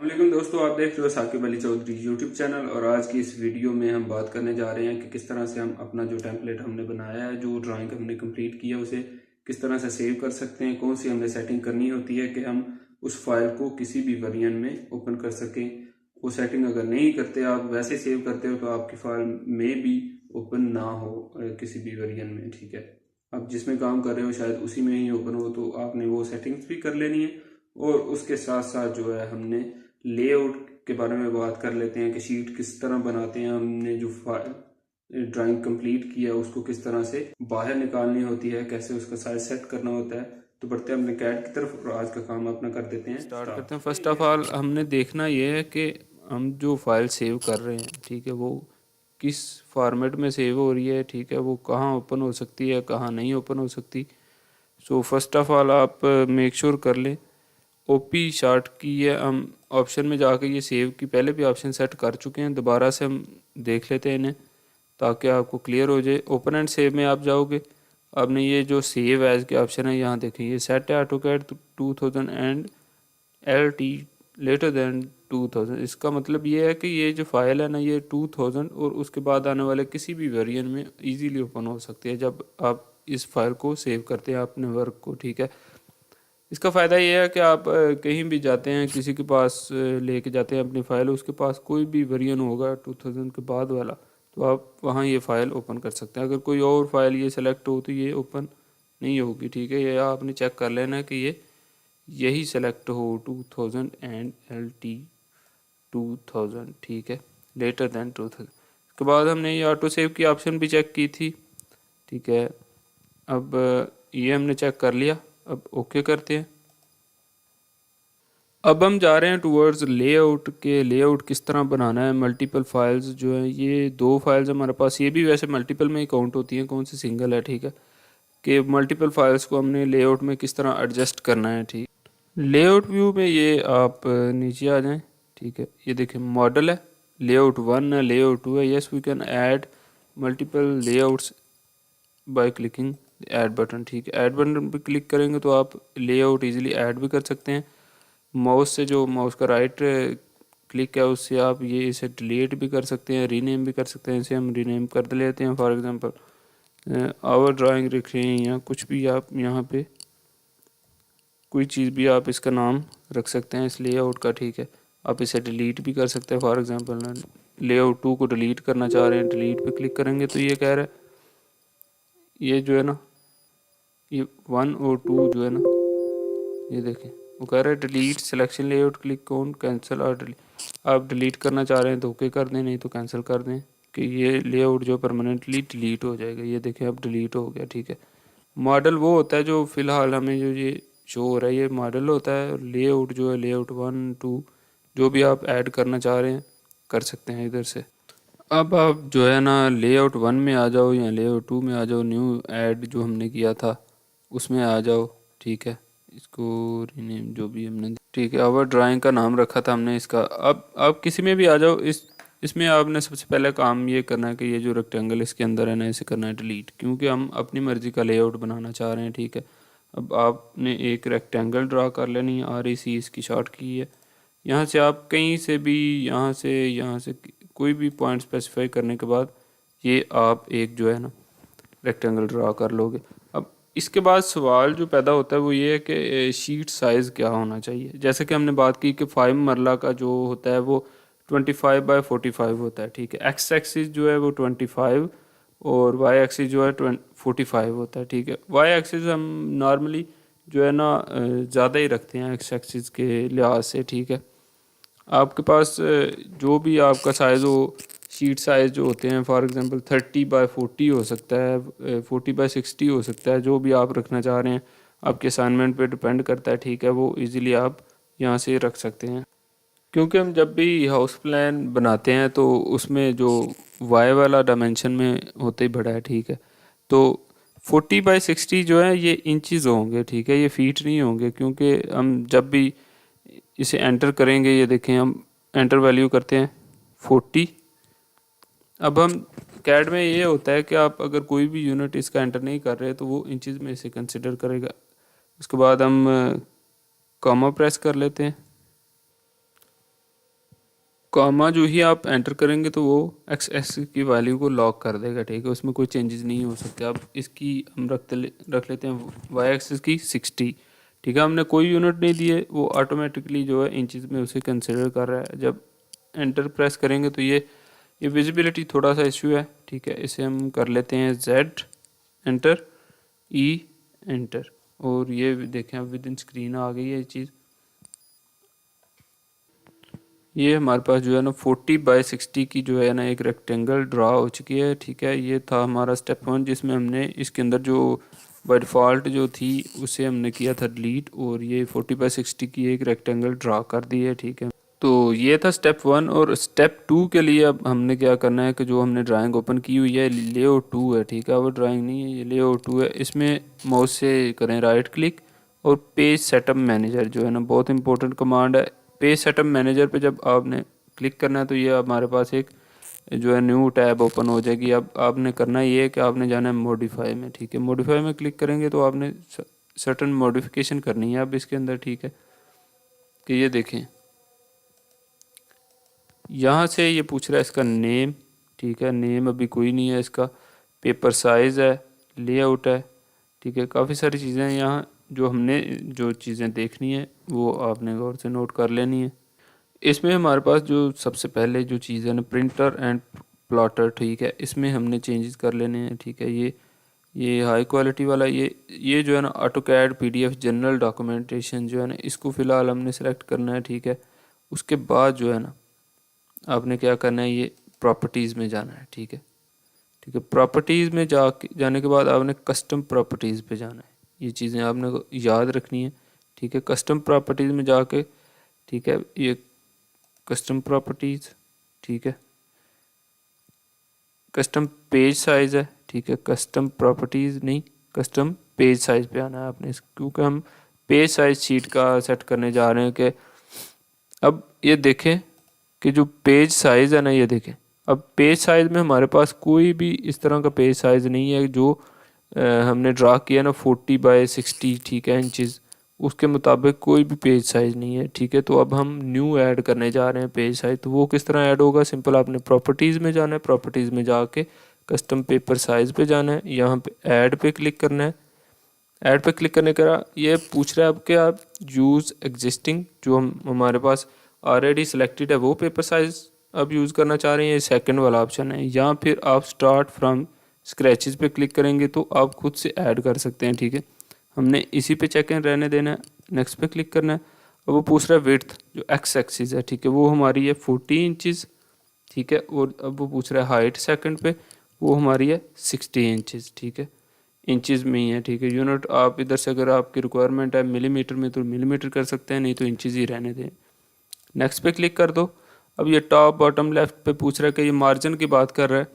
वालेकुम दोस्तों, आप देख रहे हो साकिब अली चौधरी यूट्यूब चैनल। और आज की इस वीडियो में हम बात करने जा रहे हैं कि किस तरह से हम अपना जो टेम्पलेट हमने बनाया है, जो ड्राइंग हमने कंप्लीट किया, उसे किस तरह से सेव कर सकते हैं। कौन सी हमने सेटिंग करनी होती है कि हम उस फाइल को किसी भी वेरिएंट में ओपन कर सकें। वो सेटिंग अगर नहीं करते, आप वैसे सेव करते हो, तो आपकी फाइल में भी ओपन ना हो किसी भी वेरिएंट में। ठीक है, आप जिसमें काम कर रहे हो शायद उसी में ही ओपन हो, तो आपने वो सेटिंग्स भी कर लेनी है। और उसके साथ साथ जो है हमने लेआउट के बारे में बात कर लेते हैं कि शीट किस तरह बनाते हैं। हमने जो फाइल ड्राइंग कंप्लीट किया उसको किस तरह से बाहर निकालनी होती है, कैसे उसका साइज सेट करना होता है। तो बढ़ते हैं अपने कैड की तरफ और आज का काम अपना कर देते हैं स्टार्ट करते हैं। फर्स्ट ऑफ ऑल हमने देखना ये है कि हम जो फाइल सेव कर रहे हैं, ठीक है, वो किस फॉर्मेट में सेव हो रही है, ठीक है, वो कहाँ ओपन हो सकती है, कहाँ नहीं ओपन हो सकती। सो फर्स्ट ऑफ ऑल आप मेक श्योर कर लें ओपी शार्ट की है। हम ऑप्शन में जाकर ये सेव की पहले भी ऑप्शन सेट कर चुके हैं, दोबारा से हम देख लेते हैं इन्हें ताकि आपको क्लियर हो जाए। ओपन एंड सेव में आप जाओगे, आपने ये जो सेव एज के ऑप्शन है यहाँ देखें, ये सेट है AutoCAD 2000 and LT later than 2000। इसका मतलब ये है कि ये जो फाइल है ना, ये 2000 और उसके बाद आने वाले किसी भी वेरिएंट में इजीली ओपन हो सकती है जब आप इस फाइल को सेव करते हैं अपने वर्क को। ठीक है, इसका फ़ायदा ये है कि आप कहीं भी जाते हैं, किसी के पास लेके जाते हैं अपनी फ़ाइल, उसके पास कोई भी वर्जन होगा 2000 के बाद वाला, तो आप वहाँ ये फ़ाइल ओपन कर सकते हैं। अगर कोई और फाइल ये सेलेक्ट हो तो ये ओपन नहीं होगी। ठीक है, ये आपने चेक कर लेना है कि ये यही सेलेक्ट हो 2000 एंड LT 2000। ठीक है, लेटर देन 2000। उसके बाद हमने ये ऑटो सेव की ऑप्शन भी चेक की थी। ठीक है, अब ये हमने चेक कर लिया, अब ओके करते हैं। अब हम जा रहे हैं टूवर्ड्स लेआउट के लेआउट किस तरह बनाना है। मल्टीपल फाइल्स जो है, ये दो फाइल्स हमारे पास, ये भी वैसे मल्टीपल में ही काउंट होती हैं, कौन सी सिंगल है। ठीक है, कि मल्टीपल फाइल्स को हमने लेआउट में किस तरह एडजस्ट करना है। ठीक, लेआउट व्यू में ये आप नीचे आ जाएं। ठीक है, ये देखें मॉडल है, लेआउट 1 है, लेआउट 2 है। Yes we can add multiple layouts by clicking add button. ठीक है, ऐड बटन पर क्लिक करेंगे तो आप लेआउट इजीली ऐड भी कर सकते हैं। माउस से, जो माउस का राइट क्लिक है, उससे आप ये इसे डिलीट भी कर सकते हैं, रीनेम भी कर सकते हैं। इसे हम रीनेम कर लेते हैं, फॉर एग्जांपल आवर ड्राइंग लिख रहे हैं या कुछ भी, आप यहाँ पे कोई चीज़ भी आप इसका नाम रख सकते हैं इस लेआउट का। ठीक है, आप इसे डिलीट भी कर सकते हैं। फॉर एग्जांपल लेआउट 2 को डिलीट करना चाह रहे हैं, डिलीट पे क्लिक करेंगे तो ये कह रहा है, ये जो है ना, ये 1 और 2 जो है ना, ये देखें वो कह रहा है delete selection layout, click on cancel और डिलीट। आप डिलीट करना चाह रहे हैं तो ओके कर दें, नहीं तो कैंसिल कर दें कि ये लेआउट जो परमानेंटली डिलीट हो जाएगा। ये देखें अब डिलीट हो गया। ठीक है, मॉडल वो होता है जो फ़िलहाल हमें जो ये शो हो रहा है, ये मॉडल होता है। लेआउट जो है, लेआउट 1 2 जो भी आप ऐड करना चाह रहे हैं कर सकते हैं इधर से। अब आप जो है ना लेआउट 1 में आ जाओ या लेआउट 2 में आ जाओ, न्यू ऐड जो हमने किया था उसमें आ जाओ। ठीक है, इसको रीनेम जो भी हमने, ठीक है, आवर ड्राइंग का नाम रखा था हमने इसका। अब आप किसी में भी आ जाओ, इसमें आपने सबसे पहले काम ये करना है कि ये जो रेक्टेंगल इसके अंदर है ना, इसे करना है डिलीट, क्योंकि हम अपनी मर्ज़ी का लेआउट बनाना चाह रहे हैं। ठीक है, अब आपने एक रेक्टेंगल ड्रा कर लेनी है, REC इसकी शॉर्ट की है। यहाँ से आप कहीं से भी, यहाँ से कोई भी पॉइंट स्पेसिफाई करने के बाद ये आप एक जो है ना रेक्टेंगल ड्रा कर लोगे। अब इसके बाद सवाल जो पैदा होता है वो ये है कि शीट साइज़ क्या होना चाहिए। जैसे कि हमने बात की कि 5 मरला का जो होता है वो 25/45 होता है। ठीक है, एक्स एक्सिस जो है वो 25 और वाई एक्सिस जो है 45 होता है। ठीक है, वाई एक्सिस हम नॉर्मली जो है ना ज़्यादा ही रखते हैं एक्स एक्सिस के लिहाज से। ठीक है, आपके पास जो भी आपका साइज़ हो, शीट साइज़ जो होते हैं, फॉर एग्जांपल 30/40 हो सकता है, 40/60 हो सकता है, जो भी आप रखना चाह रहे हैं आपके असाइनमेंट पे डिपेंड करता है। ठीक है, वो इजीली आप यहाँ से रख सकते हैं, क्योंकि हम जब भी हाउस प्लान बनाते हैं तो उसमें जो वाई वाला डायमेंशन में होते ही बड़ा है। ठीक है, तो 40/60 जो है ये इंचज़ होंगे। ठीक है, ये फीट नहीं होंगे, क्योंकि हम जब भी इसे एंटर करेंगे, ये देखें हम एंटर वैल्यू करते हैं 40। अब हम कैड में ये होता है कि आप अगर कोई भी यूनिट इसका एंटर नहीं कर रहे तो वो इंचज़ में इसे कंसिडर करेगा। उसके बाद हम कॉमा प्रेस कर लेते हैं। कॉमा जो ही आप एंटर करेंगे तो वो एक्स एक्स की वैल्यू को लॉक कर देगा, ठीक है, उसमें कोई चेंजेस नहीं हो सकते। अब इसकी हम रख लेते हैं वाई एक्सिस की 60, ठीक है, हमने कोई यूनिट नहीं दिए, वो ऑटोमेटिकली जो है इंचज़ में उसे कंसिडर कर रहा है। जब एंटर प्रेस करेंगे तो ये विजिबिलिटी थोड़ा सा इशू है, ठीक है, इसे हम कर लेते हैं जेड एंटर ई एंटर, और ये देखें अब विद इन स्क्रीन आ गई है ये चीज़। ये हमारे पास जो है ना 40/60 की जो है ना एक रेक्टेंगल ड्रा हो चुकी है, ठीक है। ये था हमारा स्टेप 1 जिसमें हमने इसके अंदर जो बाय डिफ़ॉल्ट जो थी उसे हमने किया था डिलीट, और ये 40/60 की एक रेक्टेंगल ड्रा कर दी है, ठीक है। तो ये था स्टेप 1। और स्टेप 2 के लिए अब हमने क्या करना है कि जो हमने ड्राइंग ओपन की हुई है लेआउट 2 है, ठीक है, वो ड्राइंग नहीं है, ये लेआउट 2 है। इसमें माउस से करें राइट क्लिक और पेज सेटअप मैनेजर जो है ना बहुत इंपॉर्टेंट कमांड है। पेज सेटअप मैनेजर पे जब आपने क्लिक करना है तो ये हमारे पास एक जो है न्यू टैब ओपन हो जाएगी। अब आपने करना ये है कि आपने जाना है मॉडिफाई में, ठीक है। मॉडिफाई में क्लिक करेंगे तो आपने सर्टन मॉडिफिकेशन करनी है अब इसके अंदर, ठीक है। कि ये देखें यहाँ से ये पूछ रहा है इसका नेम, ठीक है, नेम अभी कोई नहीं है इसका। पेपर साइज़ है, लेआउट है, ठीक है, काफ़ी सारी चीज़ें हैं यहाँ जो हमने जो चीज़ें देखनी है वो आपने गौर से नोट कर लेनी है। इसमें हमारे पास जो सबसे पहले जो चीज़ है ना प्रिंटर एंड प्लॉटर, ठीक है, इसमें हमने चेंजेस कर लेने हैं, ठीक है। ये हाई क्वालिटी वाला ये जो है ना ऑटोकैड पीडीएफ जनरल डॉक्यूमेंटेशन जो है ना इसको फ़िलहाल हमने सेलेक्ट करना है, ठीक है। उसके बाद जो है ना आपने क्या करना है, ये प्रॉपर्टीज़ में जाना है, ठीक है, ठीक है। प्रॉपर्टीज़ में जाने के बाद आपने कस्टम प्रॉपर्टीज़ पे जाना है। ये चीज़ें आपने को याद रखनी है, ठीक है। कस्टम प्रॉपर्टीज़ में जाके, ठीक है, ये कस्टम प्रॉपर्टीज़, ठीक है, कस्टम पेज साइज़ है, ठीक है, कस्टम प्रॉपर्टीज़ नहीं, कस्टम पेज साइज़ पे आना है आपने, क्योंकि हम पेज साइज़ शीट का सेट करने जा रहे हैं। कि अब ये देखें कि जो पेज साइज़ है ना, ये देखें अब पेज साइज़ में हमारे पास कोई भी इस तरह का पेज साइज़ नहीं है जो हमने ड्रा किया ना 40/60, ठीक है, इंचज़, उसके मुताबिक कोई भी पेज साइज़ नहीं है, ठीक है। तो अब हम न्यू ऐड करने जा रहे हैं पेज साइज़, तो वो किस तरह ऐड होगा, सिंपल आपने प्रॉपर्टीज़ में जाना है, प्रॉपर्टीज़ में जाके कस्टम पेपर साइज़ पे जाना है, यहाँ पे ऐड पे क्लिक करना है। ऐड पे क्लिक करने का ये पूछ रहा है अब कि आप यूज़ एग्जिस्टिंग जो हमारे पास ऑलरेडी सिलेक्टेड है वो पेपर साइज़ अब यूज़ करना चाह रहे हैं, ये सेकंड वाला ऑप्शन है। या फिर आप स्टार्ट फ्रॉम स्क्रैचेस पे क्लिक करेंगे तो आप खुद से ऐड कर सकते हैं, ठीक है। हमने इसी पे चेक इन रहने देना है, नेक्स्ट पे क्लिक करना है। अब वो पूछ रहा है विड्थ जो एक्स एक्सिस है, ठीक है, वो हमारी है 40 इंचज़, ठीक है। और अब वो पूछ रहा है हाइट सेकंड पे, वो हमारी है 60 इंचज़, ठीक है, इंचज़ में ही है, ठीक है। यूनिट आप इधर से अगर आपकी रिक्वायरमेंट है मिलीमीटर में तो मिलीमीटर कर सकते हैं, नहीं तो इंचज़ ही रहने दें। नेक्स्ट पे क्लिक कर दो। अब ये टॉप बॉटम लेफ्ट पे पूछ रहा है कि ये मार्जिन की बात कर रहा है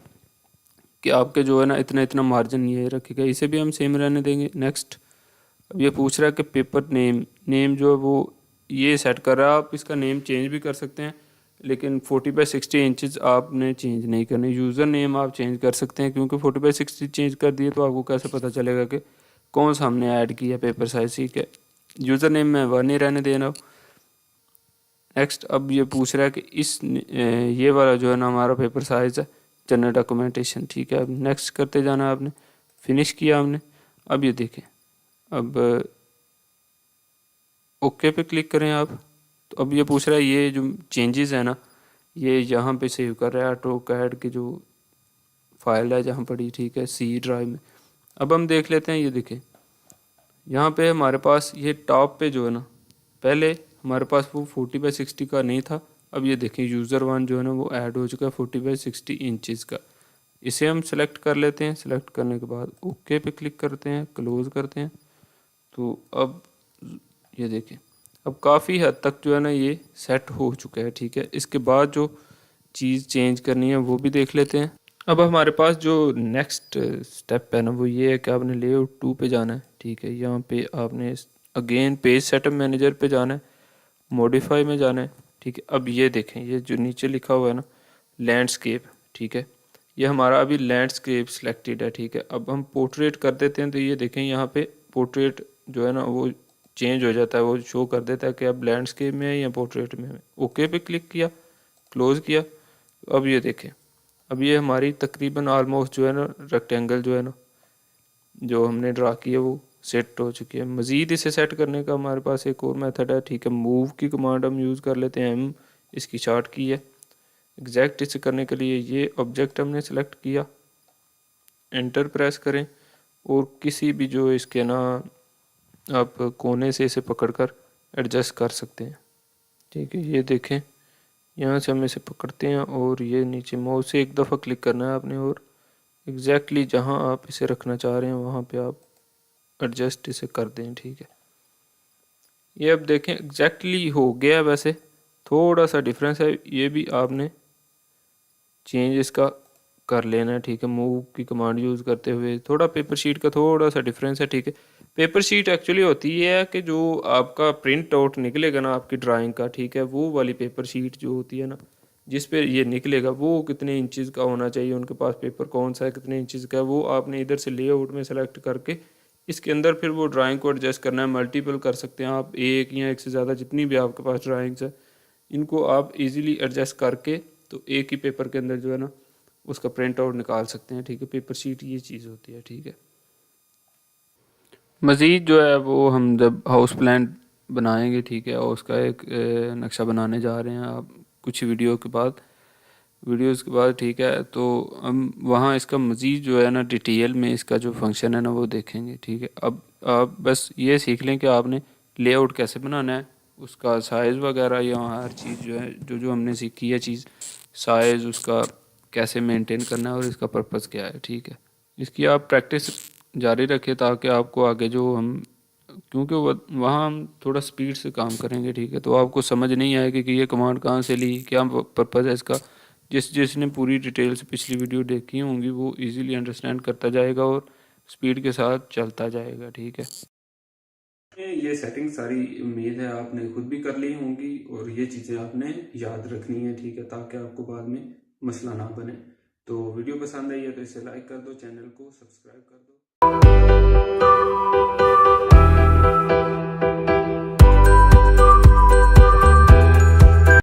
कि आपके जो है ना इतना इतना मार्जिन ये रखेगा, इसे भी हम सेम रहने देंगे। नेक्स्ट। अब ये पूछ रहा है कि पेपर नेम जो है वो ये सेट कर रहा है, आप इसका नेम चेंज भी कर सकते हैं, लेकिन 40/60 इंचज़ आपने चेंज नहीं करने। यूज़र नेम आप चेंज कर सकते हैं, क्योंकि 40/60 चेंज कर दिए तो आपको कैसे पता चलेगा कि कौन सा हमने ऐड किया पेपर साइज, ठीक है। यूज़र नेम में वह नहीं रहने देना। नेक्स्ट। अब ये पूछ रहा है कि ये वाला जो है ना हमारा पेपर साइज़ है जनरल डॉक्यूमेंटेशन, ठीक है। अब नेक्स्ट करते जाना है आपने, फिनिश किया हमने। अब ये देखें, अब ओके पे क्लिक करें आप, तो अब ये पूछ रहा है ये जो चेंजेस है ना ये यहाँ पे सेव कर रहा है ऑटोकैड की जो फाइल है जहाँ पड़ी, ठीक है, सी ड्राइव में। अब हम देख लेते हैं, ये देखें यहाँ पे हमारे पास ये टॉप पे जो है ना पहले हमारे पास वो 40/60 का नहीं था। अब ये देखें यूज़र वन जो है ना वो ऐड हो चुका है 40/60 इंचज़ का। इसे हम सेलेक्ट कर लेते हैं, सेलेक्ट करने के बाद ओके पे क्लिक करते हैं, क्लोज़ करते हैं। तो अब ये देखें अब काफ़ी हद तक जो है ना ये सेट हो चुका है, ठीक है। इसके बाद जो चीज़ चेंज करनी है वो भी देख लेते हैं। अब हमारे पास जो नेक्स्ट स्टेप है ना वो ये है कि आपने लेआउट 2 पे जाना है, ठीक है। यहाँ पे आपने अगेन पेज सेटअप मैनेजर पे जाना है, मॉडिफाई में जाना है, ठीक है। अब ये देखें ये जो नीचे लिखा हुआ है ना लैंडस्केप, ठीक है, ये हमारा अभी लैंडस्केप सिलेक्टेड है, ठीक है। अब हम पोर्ट्रेट कर देते हैं तो ये देखें यहाँ पे पोर्ट्रेट जो है ना वो चेंज हो जाता है, वो शो कर देता है कि अब लैंडस्केप में है या पोर्ट्रेट में है। ओके पे क्लिक किया, क्लोज़ किया। अब ये देखें, अब ये हमारी तकरीबन ऑलमोस्ट जो है ना रेक्टेंगल जो है ना जो हमने ड्रा किया वो सेट हो चुकी है। मज़ीद इसे सेट करने का हमारे पास एक और मेथड है, ठीक है। मूव की कमांड हम यूज़ कर लेते हैं, एम इसकी शॉर्ट की है। एग्जैक्ट इसे करने के लिए ये ऑब्जेक्ट हमने सेलेक्ट किया, एंटर प्रेस करें और किसी भी जो इसके ना आप कोने से इसे पकड़कर एडजस्ट कर सकते हैं, ठीक है। ये देखें, यहाँ से हम इसे पकड़ते हैं और ये नीचे माउस से एक दफ़ा क्लिक करना है आपने और एग्जैक्टली जहाँ आप इसे रखना चाह रहे हैं वहाँ पे आप एडजस्ट इसे कर दें, ठीक है। ये अब देखें एग्जैक्टली हो गया। वैसे थोड़ा सा डिफरेंस है, ये भी आपने चेंज इसका कर लेना है, ठीक है। मूव की कमांड यूज़ करते हुए थोड़ा पेपर शीट का थोड़ा सा डिफरेंस है, ठीक है। पेपर शीट एक्चुअली होती है कि जो आपका प्रिंट आउट निकलेगा ना आपकी ड्राइंग का, ठीक है, वो वाली पेपर शीट जो होती है ना जिस पे ये निकलेगा वो कितने इंचज़ का होना चाहिए, उनके पास पेपर कौन सा है, कितने इंचज़ का है, वो आपने इधर से लेआउट में सेलेक्ट करके इसके अंदर फिर वो ड्राइंग को एडजस्ट करना है। मल्टीपल कर सकते हैं आप, एक या एक से ज़्यादा जितनी भी आपके पास ड्राइंग्स है इनको आप इजीली एडजस्ट करके तो एक ही पेपर के अंदर जो है ना उसका प्रिंट आउट निकाल सकते हैं, ठीक है। पेपर शीट ये चीज़ होती है, ठीक है। मज़ीद जो है वो हम जब हाउस प्लान बनाएंगे, ठीक है, और उसका एक नक्शा बनाने जा रहे हैं आप कुछ वीडियोस के बाद, ठीक है, तो हम वहाँ इसका मज़ीद जो है ना डिटेल में इसका जो फंक्शन है ना वो देखेंगे, ठीक है। अब आप बस ये सीख लें कि आपने लेआउट कैसे बनाना है, उसका साइज़ वगैरह या हर चीज़ जो है जो जो हमने सीखी है चीज़, साइज़ उसका कैसे मेंटेन करना है और इसका पर्पज़ क्या है, ठीक है। इसकी आप प्रैक्टिस जारी रखें ताकि आपको आगे जो हम क्योंकि वहाँ हम थोड़ा स्पीड से काम करेंगे, ठीक है, तो आपको समझ नहीं आएगी कि ये कमांड कहाँ से ली, क्या पर्पज़ है इसका। जिसने पूरी डिटेल से पिछली वीडियो देखी होंगी वो इजीली अंडरस्टैंड करता जाएगा और स्पीड के साथ चलता जाएगा, ठीक है। ये सेटिंग सारी उम्मीद है आपने खुद भी कर ली होंगी और ये चीज़ें आपने याद रखनी है, ठीक है, ताकि आपको बाद में मसला ना बने। तो वीडियो पसंद आई है तो इसे लाइक कर दो, चैनल को सब्सक्राइब कर दो।